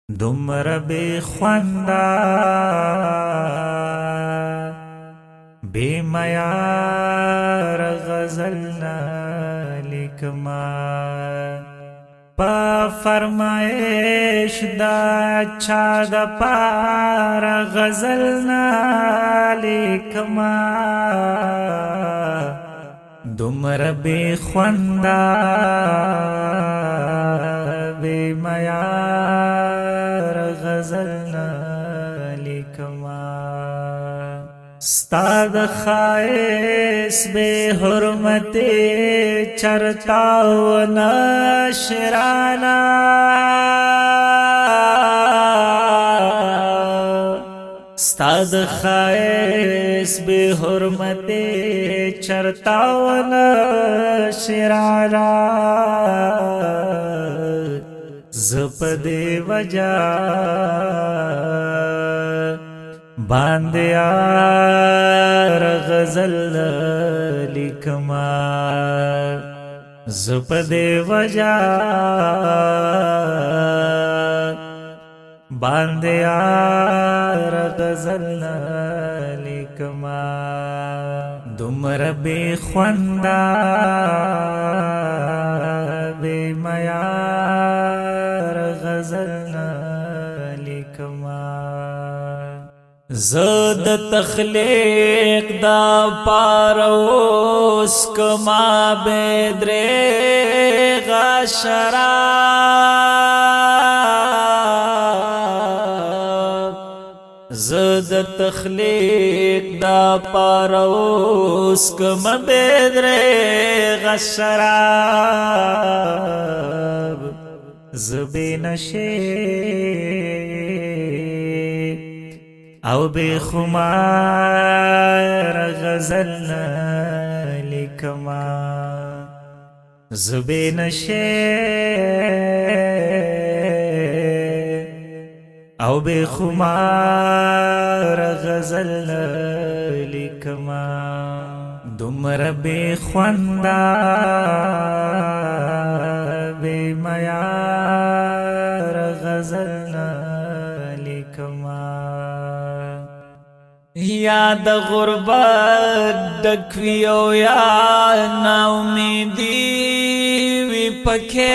دومره بی خوندا بی معیار غزلنا لیکما پا فرمائش دا چا دا پار غزلنا لیکما دومره بی خوندا بی معیار غزلنا لیکما ستاد خائص بے حرمت چرتاو نشرانا ستاد خائص بے حرمت چرتاو نشرانا زپدے وجہ باندیار غزل لیکما زپدے وجہ باندیار غزل لیکما دومره بی خوندا بی معیار غزل لیکما زد تخلیق دا پاروس کما بدریغ شراب زد تخلیق دا پاروس کما بدریغ شراب زبی نشی او بے خمار غزل لیکما زبے نشے او بے خمار غزل لیکما دومره بے خوندا بے معیار غزل لیکما یاد غربت دکوی او یا نا امیدی وی پکے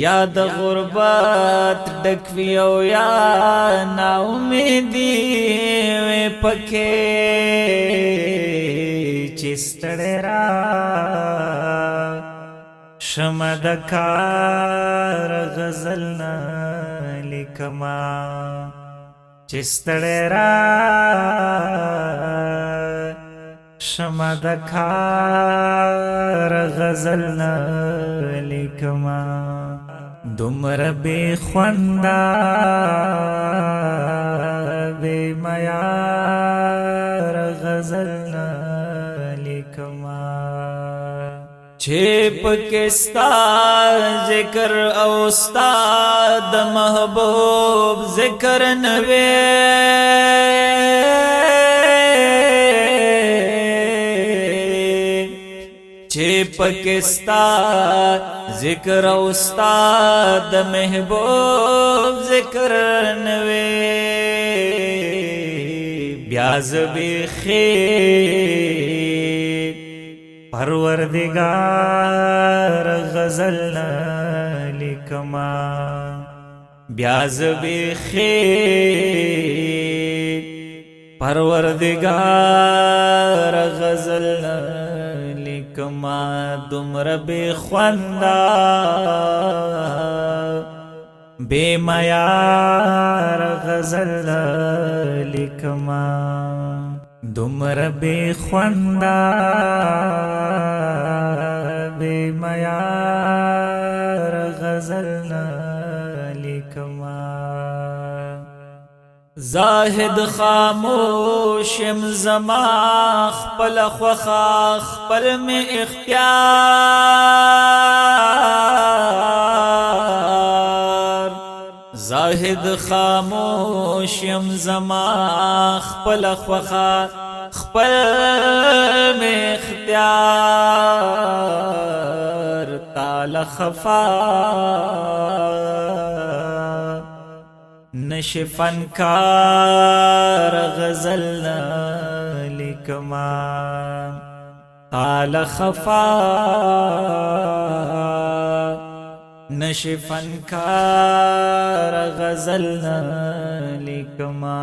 یاد غربت دکوی او یا نا امیدی وی پکے چستڑے را شمدکار غزلنا لیکما چستڑے را شمدکار غزلنا لیکما دومره بی خوندا بی معیار غزلنا لیکما چھے پکستا ذکر او استاد محبوب ذکر نوے چھے پکستا ذکر او استاد محبوب ذکر نوے بیاز بخیر پروردگار غزل لیکما بیاز بخیر پروردگار غزل لیکما دومره بی خوندا بی معیار غزل لیکما دومره بی خوندا بی معیار غزل لیکما زاہد خاموشم زما خپل خوخا خپل میں اختیار زاہد خاموشم زما خپل خوخا خپل میں اختیار تا تعال خفا نش فنکار غزلنا لکما تعال خفا نش فنکار غزلنا لکما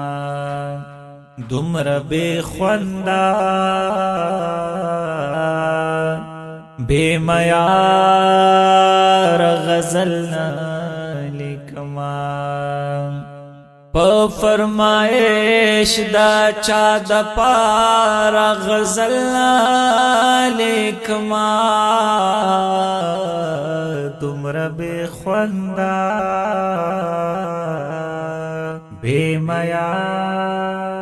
دمر بے خوندا بے میار غزلنا لکما پا فرمائش دا چا دا پارا غزلنا لکما دمر بے خوندا بے میار